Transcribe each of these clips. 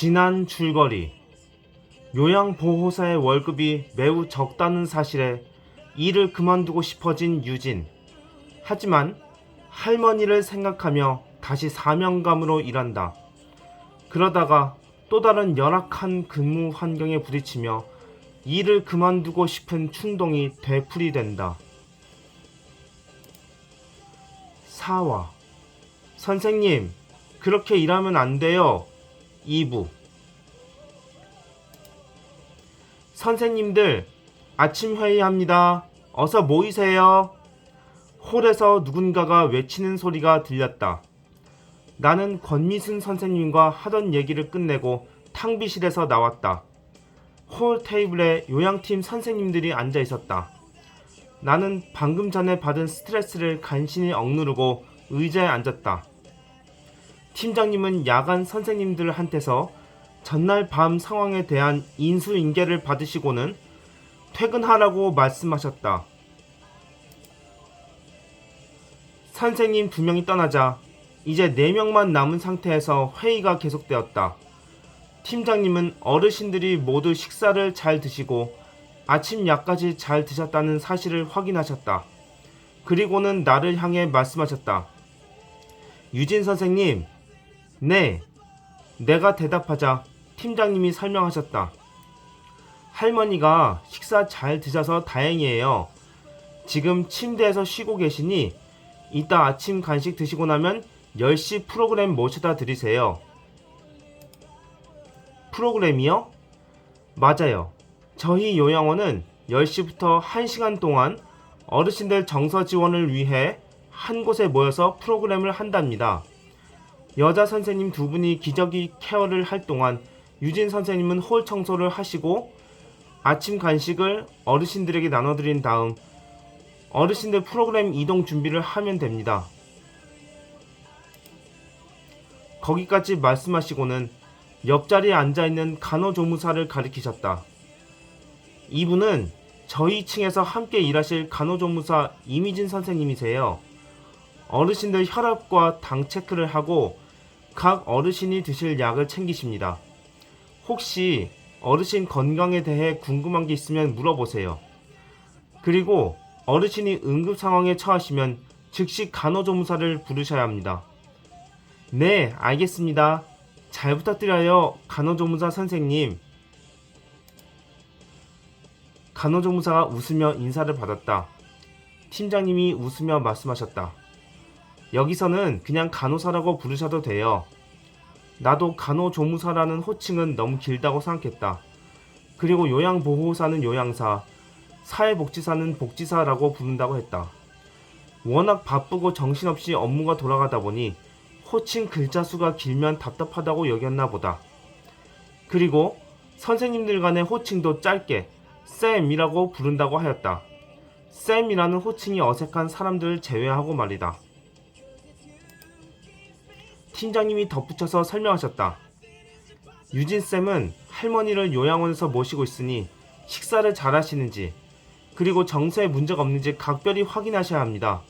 지난 줄거리. 요양보호사의 월급이 매우 적다는 사실에 일을 그만두고 싶어진 유진. 하지만 할머니를 생각하며 다시 사명감으로 일한다. 그러다가 또 다른 열악한 근무 환경에 부딪히며 일을 그만두고 싶은 충동이 되풀이된다. 4화. 선생님, 그렇게 일하면 안 돼요. 2부. 선생님들, 아침 회의합니다. 어서 모이세요. 홀에서 누군가가 외치는 소리가 들렸다. 나는 권미순 선생님과 하던 얘기를 끝내고 탕비실에서 나왔다. 홀 테이블에 요양팀 선생님들이 앉아 있었다. 나는 방금 전에 받은 스트레스를 간신히 억누르고 의자에 앉았다. 팀장님은 야간 선생님들한테서 전날 밤 상황에 대한 인수인계를 받으시고는 퇴근하라고 말씀하셨다. 선생님 2명이 떠나자 이제 4명만 남은 상태에서 회의가 계속되었다. 팀장님은 어르신들이 모두 식사를 잘 드시고 아침 약까지 잘 드셨다는 사실을 확인하셨다. 그리고는 나를 향해 말씀하셨다. 유진 선생님, 네. 내가 대답하자 팀장님이 설명하셨다. 할머니가 식사 잘 드셔서 다행이에요. 지금 침대에서 쉬고 계시니 이따 아침 간식 드시고 나면 10시 프로그램 모셔다 드리세요. 프로그램이요? 맞아요. 저희 요양원은 10시부터 1시간 동안 어르신들 정서 지원을 위해 한 곳에 모여서 프로그램을 한답니다. 여자 선생님 2분이 기저귀 케어를 할 동안 유진 선생님은 홀 청소를 하시고 아침 간식을 어르신들에게 나눠드린 다음 어르신들 프로그램 이동 준비를 하면 됩니다. 거기까지 말씀하시고는 옆자리에 앉아있는 간호조무사를 가리키셨다. 이분은 저희 층에서 함께 일하실 간호조무사 이미진 선생님이세요. 어르신들 혈압과 당 체크를 하고 각 어르신이 드실 약을 챙기십니다. 혹시 어르신 건강에 대해 궁금한 게 있으면 물어보세요. 그리고 어르신이 응급 상황에 처하시면 즉시 간호조무사를 부르셔야 합니다. 네, 알겠습니다. 잘 부탁드려요, 간호조무사 선생님. 간호조무사가 웃으며 인사를 받았다. 팀장님이 웃으며 말씀하셨다. 여기서는 그냥 간호사라고 부르셔도 돼요. 나도 간호조무사라는 호칭은 너무 길다고 생각했다. 그리고 요양보호사는 요양사, 사회복지사는 복지사라고 부른다고 했다. 워낙 바쁘고 정신없이 업무가 돌아가다 보니 호칭 글자 수가 길면 답답하다고 여겼나 보다. 그리고 선생님들 간의 호칭도 짧게 쌤이라고 부른다고 하였다. 쌤이라는 호칭이 어색한 사람들을 제외하고 말이다. 팀장님이 덧붙여서 설명하셨다. 유진쌤은 할머니를 요양원에서 모시고 있으니 식사를 잘 하시는지 그리고 정서에 문제가 없는지 각별히 확인하셔야 합니다.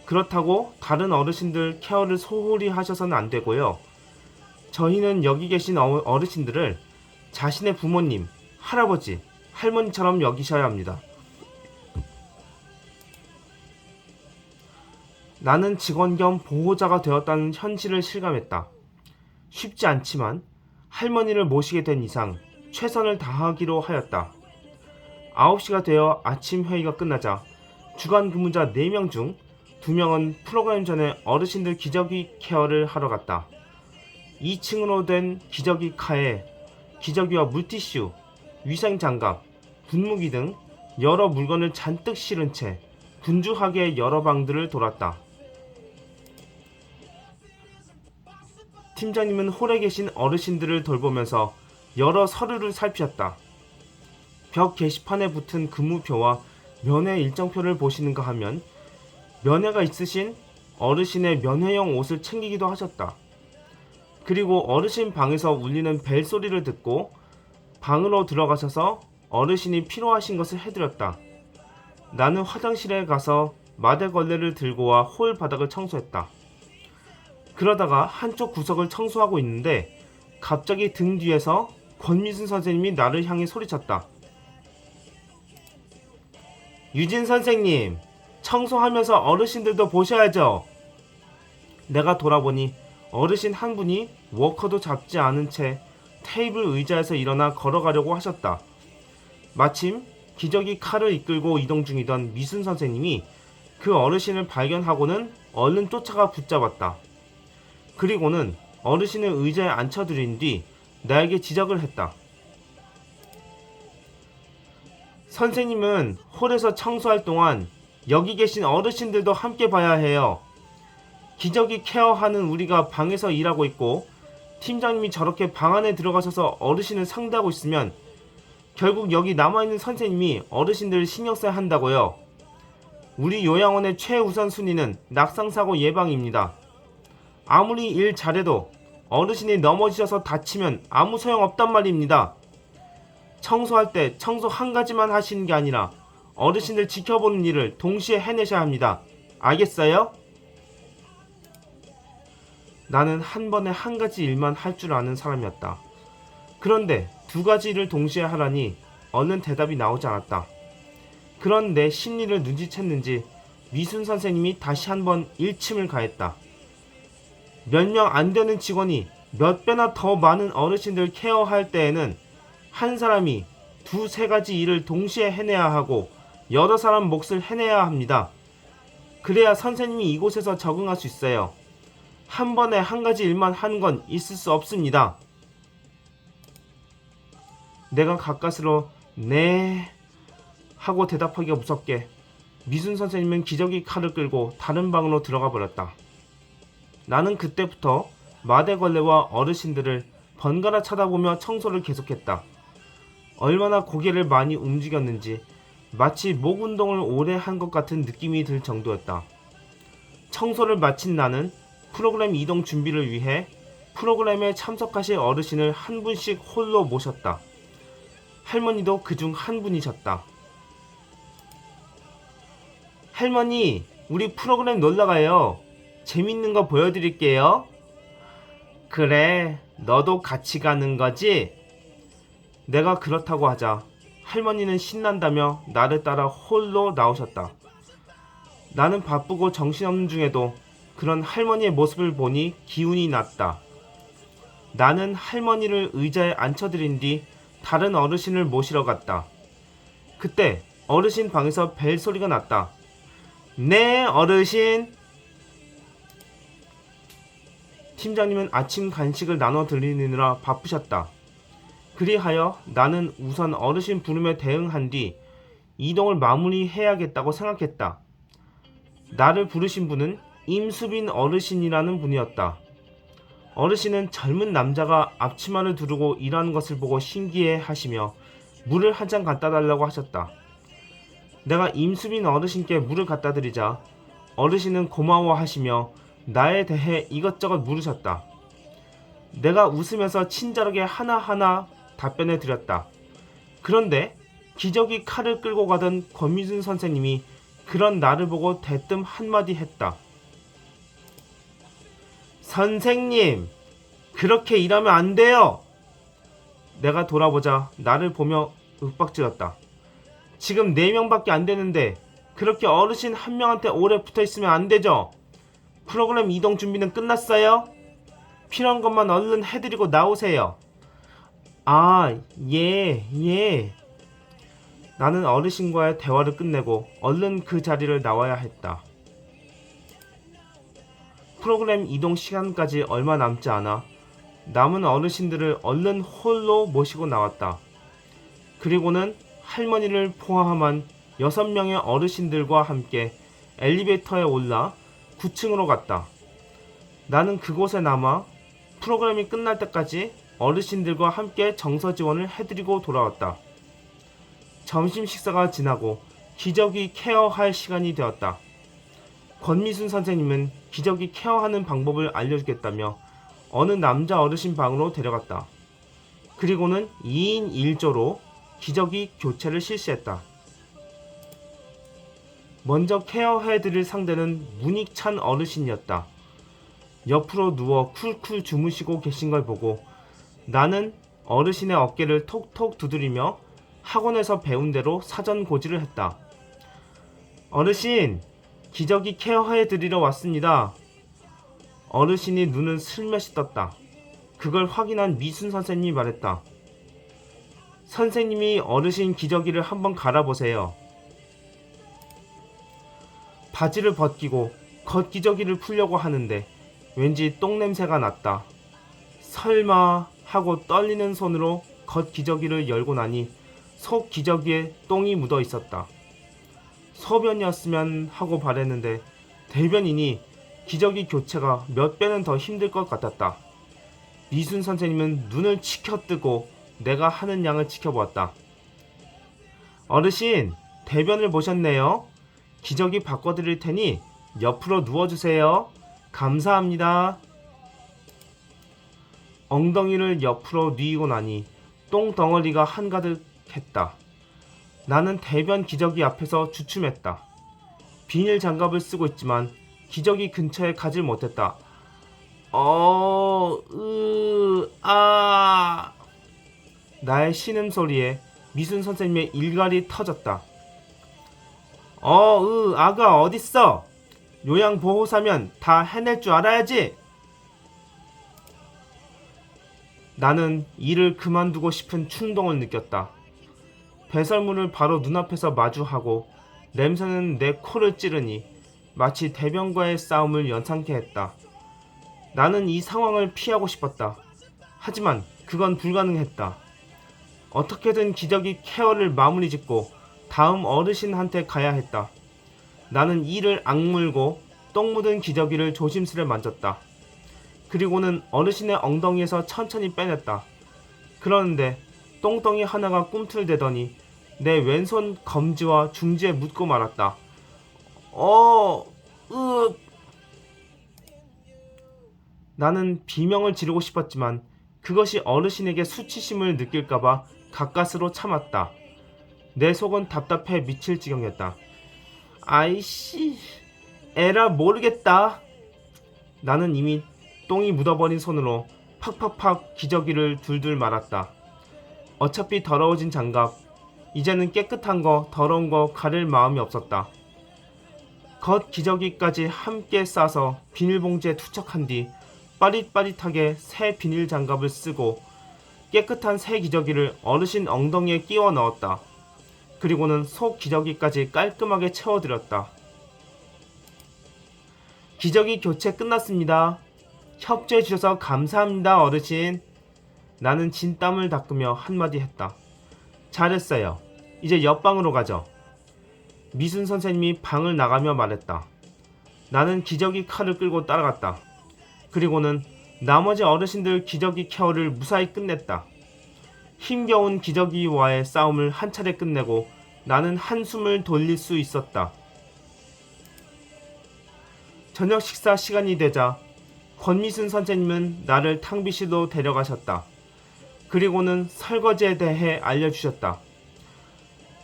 그렇다고 다른 어르신들 케어를 소홀히 하셔서는 안 되고요. 저희는 여기 계신 어르신들을 자신의 부모님, 할아버지, 할머니처럼 여기셔야 합니다. 나는 직원 겸 보호자가 되었다는 현실을 실감했다. 쉽지 않지만 할머니를 모시게 된 이상 최선을 다하기로 하였다. 9시가 되어 아침 회의가 끝나자 주간 근무자 4명 중 2명은 프로그램 전에 어르신들 기저귀 케어를 하러 갔다. 2층으로 된 기저귀 카에 기저귀와 물티슈, 위생장갑, 분무기 등 여러 물건을 잔뜩 실은 채 분주하게 여러 방들을 돌았다. 팀장님은 홀에 계신 어르신들을 돌보면서 여러 서류를 살피셨다. 벽 게시판에 붙은 근무표와 면회 일정표를 보시는가 하면 면회가 있으신 어르신의 면회용 옷을 챙기기도 하셨다. 그리고 어르신 방에서 울리는 벨 소리를 듣고 방으로 들어가셔서 어르신이 필요하신 것을 해드렸다. 나는 화장실에 가서 마대걸레를 들고 와 홀 바닥을 청소했다. 그러다가 한쪽 구석을 청소하고 있는데 갑자기 등 뒤에서 권미순 선생님이 나를 향해 소리쳤다. 유진 선생님, 청소하면서 어르신들도 보셔야죠. 내가 돌아보니 어르신 한 분이 워커도 잡지 않은 채 테이블 의자에서 일어나 걸어가려고 하셨다. 마침 기저귀 칼을 이끌고 이동 중이던 미순 선생님이 그 어르신을 발견하고는 얼른 쫓아가 붙잡았다. 그리고는 어르신을 의자에 앉혀드린 뒤 나에게 지적을 했다. 선생님은 홀에서 청소할 동안 여기 계신 어르신들도 함께 봐야 해요. 기저귀 케어하는 우리가 방에서 일하고 있고 팀장님이 저렇게 방 안에 들어가셔서 어르신을 상대하고 있으면 결국 여기 남아있는 선생님이 어르신들을 신경 써야 한다고요. 우리 요양원의 최우선 순위는 낙상사고 예방입니다. 아무리 일 잘해도 어르신이 넘어지셔서 다치면 아무 소용없단 말입니다. 청소할 때 청소 한 가지만 하시는 게 아니라 어르신들 지켜보는 일을 동시에 해내셔야 합니다. 알겠어요? 나는 한 번에 한 가지 일만 할 줄 아는 사람이었다. 그런데 두 가지 일을 동시에 하라니 얼른 대답이 나오지 않았다. 그런 내 심리를 눈치챘는지 미순 선생님이 다시 한번 일침을 가했다. 몇 명 안 되는 직원이 몇 배나 더 많은 어르신들 케어할 때에는 한 사람이 두세 가지 일을 동시에 해내야 하고 여러 사람 몫을 해내야 합니다. 그래야 선생님이 이곳에서 적응할 수 있어요. 한 번에 한 가지 일만 하는 건 있을 수 없습니다. 내가 가까스로 네 하고 대답하기가 무섭게 미순 선생님은 기저귀 칼을 끌고 다른 방으로 들어가 버렸다. 나는 그때부터 마대걸레와 어르신들을 번갈아 쳐다보며 청소를 계속했다. 얼마나 고개를 많이 움직였는지 마치 목 운동을 오래 한 것 같은 느낌이 들 정도였다. 청소를 마친 나는 프로그램 이동 준비를 위해 프로그램에 참석하실 어르신을 한 분씩 홀로 모셨다. 할머니도 그중 한 분이셨다. 할머니, 우리 프로그램 놀러가요. 재밌는 거 보여드릴게요. 그래, 너도 같이 가는 거지? 내가 그렇다고 하자 할머니는 신난다며 나를 따라 홀로 나오셨다. 나는 바쁘고 정신없는 중에도 그런 할머니의 모습을 보니 기운이 났다. 나는 할머니를 의자에 앉혀드린 뒤 다른 어르신을 모시러 갔다. 그때 어르신 방에서 벨 소리가 났다. 네, 어르신. 팀장님은 아침 간식을 나눠 드리느라 바쁘셨다. 그리하여 나는 우선 어르신 부름에 대응한 뒤 이동을 마무리해야겠다고 생각했다. 나를 부르신 분은 임수빈 어르신이라는 분이었다. 어르신은 젊은 남자가 앞치마를 두르고 일하는 것을 보고 신기해 하시며 물을 한 잔 갖다 달라고 하셨다. 내가 임수빈 어르신께 물을 갖다 드리자 어르신은 고마워 하시며 나에 대해 이것저것 물으셨다. 내가 웃으면서 친절하게 하나하나 답변해 드렸다. 그런데 기저귀 칼을 끌고 가던 권미순 선생님이 그런 나를 보고 대뜸 한마디 했다. 선생님, 그렇게 일하면 안 돼요. 내가 돌아보자 나를 보며 윽박질렀다. 지금 4명밖에 안 되는데 그렇게 어르신 한 명한테 오래 붙어 있으면 안 되죠. 프로그램 이동 준비는 끝났어요? 필요한 것만 얼른 해드리고 나오세요. 아, 예. 나는 어르신과의 대화를 끝내고 얼른 그 자리를 나와야 했다. 프로그램 이동 시간까지 얼마 남지 않아 남은 어르신들을 얼른 홀로 모시고 나왔다. 그리고는 할머니를 포함한 6명의 어르신들과 함께 엘리베이터에 올라 9층으로 갔다. 나는 그곳에 남아 프로그램이 끝날 때까지 어르신들과 함께 정서 지원을 해드리고 돌아왔다. 점심 식사가 지나고 기저귀 케어할 시간이 되었다. 권미순 선생님은 기저귀 케어하는 방법을 알려주겠다며 어느 남자 어르신 방으로 데려갔다. 그리고는 2인 1조로 기저귀 교체를 실시했다. 먼저 케어해드릴 상대는 문익찬 어르신이었다. 옆으로 누워 쿨쿨 주무시고 계신 걸 보고 나는 어르신의 어깨를 톡톡 두드리며 학원에서 배운 대로 사전 고지를 했다. 어르신, 기저귀 케어해 드리러 왔습니다. 어르신이 눈을 슬며시 떴다. 그걸 확인한 미순 선생님이 말했다. 선생님이 어르신 기저귀를 한번 갈아보세요. 바지를 벗기고 겉기저귀를 풀려고 하는데 왠지 똥냄새가 났다. 설마 하고 떨리는 손으로 겉기저귀를 열고 나니 속 기저귀에 똥이 묻어 있었다. 소변이었으면 하고 바랬는데 대변이니 기저귀 교체가 몇 배는 더 힘들 것 같았다. 미순 선생님은 눈을 치켜뜨고 내가 하는 양을 지켜보았다. 어르신, 대변을 보셨네요. 기저귀 바꿔드릴 테니 옆으로 누워주세요. 감사합니다. 엉덩이를 옆으로 뉘고 나니 똥덩어리가 한가득 했다. 나는 대변 기저귀 앞에서 주춤했다. 비닐 장갑을 쓰고 있지만 기저귀 근처에 가질 못했다. 나의 신음소리에 미순 선생님의 일갈이 터졌다. 아가 어딨어? 요양보호사면 다 해낼 줄 알아야지. 나는 일을 그만두고 싶은 충동을 느꼈다. 배설물을 바로 눈앞에서 마주하고 냄새는 내 코를 찌르니 마치 대변과의 싸움을 연상케 했다. 나는 이 상황을 피하고 싶었다. 하지만 그건 불가능했다. 어떻게든 기저귀 케어를 마무리 짓고 다음 어르신한테 가야 했다. 나는 이를 악물고 똥 묻은 기저귀를 조심스레 만졌다. 그리고는 어르신의 엉덩이에서 천천히 빼냈다. 그러는데 똥덩이 하나가 꿈틀대더니 내 왼손 검지와 중지에 묻고 말았다. 나는 비명을 지르고 싶었지만 그것이 어르신에게 수치심을 느낄까봐 가까스로 참았다. 내 속은 답답해 미칠 지경이었다. 아이씨, 에라 모르겠다. 나는 이미 똥이 묻어버린 손으로 팍팍팍 기저귀를 둘둘 말았다. 어차피 더러워진 장갑, 이제는 깨끗한 거 더러운 거 가릴 마음이 없었다. 겉 기저귀까지 함께 싸서 비닐봉지에 투척한 뒤 빠릿빠릿하게 새 비닐 장갑을 쓰고 깨끗한 새 기저귀를 어르신 엉덩이에 끼워 넣었다. 그리고는 속 기저귀까지 깔끔하게 채워드렸다. 기저귀 교체 끝났습니다. 협조해 주셔서 감사합니다, 어르신. 나는 진땀을 닦으며 한마디 했다. 잘했어요. 이제 옆방으로 가죠. 미순 선생님이 방을 나가며 말했다. 나는 기저귀 칼을 끌고 따라갔다. 그리고는 나머지 어르신들 기저귀 케어를 무사히 끝냈다. 힘겨운 기저귀와의 싸움을 한 차례 끝내고 나는 한숨을 돌릴 수 있었다. 저녁 식사 시간이 되자 권미순 선생님은 나를 탕비실로 데려가셨다. 그리고는 설거지에 대해 알려주셨다.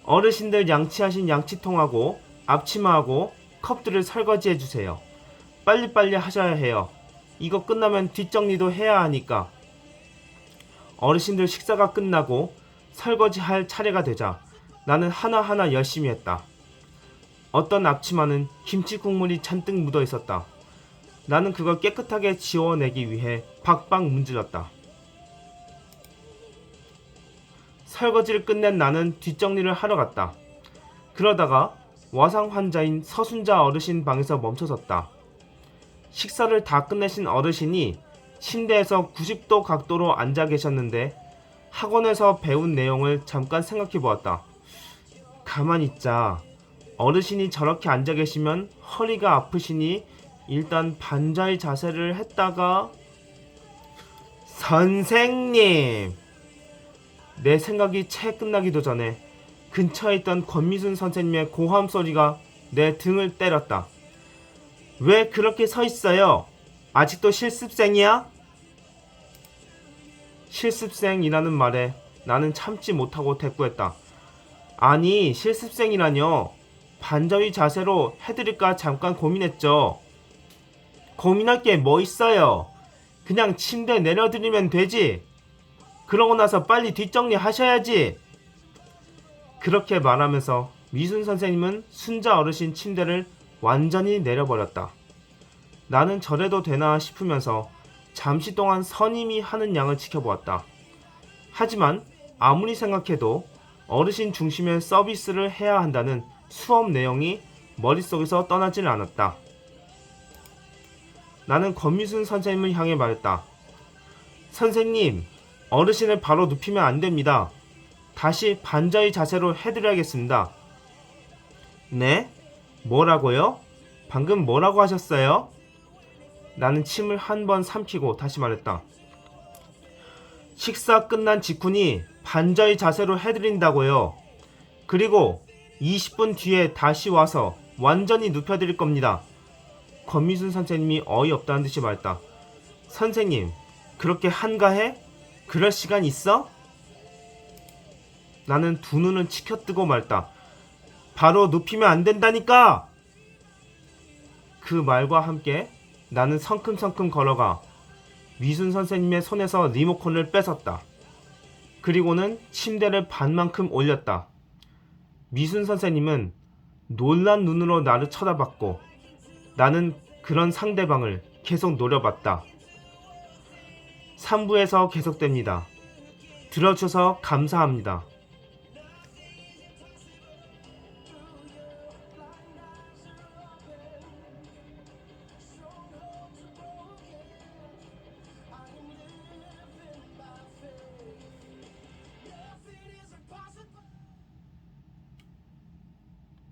어르신들 양치하신 양치통하고 앞치마하고 컵들을 설거지해주세요. 빨리빨리 하셔야 해요. 이거 끝나면 뒷정리도 해야 하니까. 어르신들 식사가 끝나고 설거지할 차례가 되자 나는 하나하나 열심히 했다. 어떤 앞치마는 김치 국물이 잔뜩 묻어 있었다. 나는 그걸 깨끗하게 지워내기 위해 박박 문질렀다. 설거지를 끝낸 나는 뒷정리를 하러 갔다. 그러다가 와상 환자인 서순자 어르신 방에서 멈춰섰다. 식사를 다 끝내신 어르신이 침대에서 90도 각도로 앉아 계셨는데 학원에서 배운 내용을 잠깐 생각해 보았다. 가만히 있자. 어르신이 저렇게 앉아 계시면 허리가 아프시니 일단 반자의 자세를 했다가 선생님! 내 생각이 채 끝나기도 전에 근처에 있던 권미순 선생님의 고함 소리가 내 등을 때렸다. 왜 그렇게 서 있어요? 아직도 실습생이야? 실습생이라는 말에 나는 참지 못하고 대꾸했다. 아니, 실습생이라뇨. 반자위 자세로 해드릴까 잠깐 고민했죠. 고민할 게 뭐 있어요? 그냥 침대 내려드리면 되지. 그러고 나서 빨리 뒷정리 하셔야지. 그렇게 말하면서 미순 선생님은 순자 어르신 침대를 완전히 내려버렸다. 나는 저래도 되나 싶으면서 잠시 동안 선임이 하는 양을 지켜보았다. 하지만 아무리 생각해도 어르신 중심의 서비스를 해야 한다는 수업 내용이 머릿속에서 떠나질 않았다. 나는 권미순 선생님을 향해 말했다. 선생님, 어르신을 바로 눕히면 안 됩니다. 다시 반자의 자세로 해드려야겠습니다. 네? 뭐라고요? 방금 뭐라고 하셨어요? 나는 침을 한 번 삼키고 다시 말했다. 식사 끝난 직후니 반자의 자세로 해드린다고요. 그리고 20분 뒤에 다시 와서 완전히 눕혀드릴 겁니다. 권미순 선생님이 어이없다는 듯이 말했다. 선생님, 그렇게 한가해? 그럴 시간 있어? 나는 두 눈을 치켜뜨고 말했다. 바로 눕히면 안 된다니까! 그 말과 함께 나는 성큼성큼 걸어가 미순 선생님의 손에서 리모컨을 뺏었다. 그리고는 침대를 반만큼 올렸다. 미순 선생님은 놀란 눈으로 나를 쳐다봤고 나는 그런 상대방을 계속 노려봤다. 3부에서 계속됩니다. 들어주셔서 감사합니다.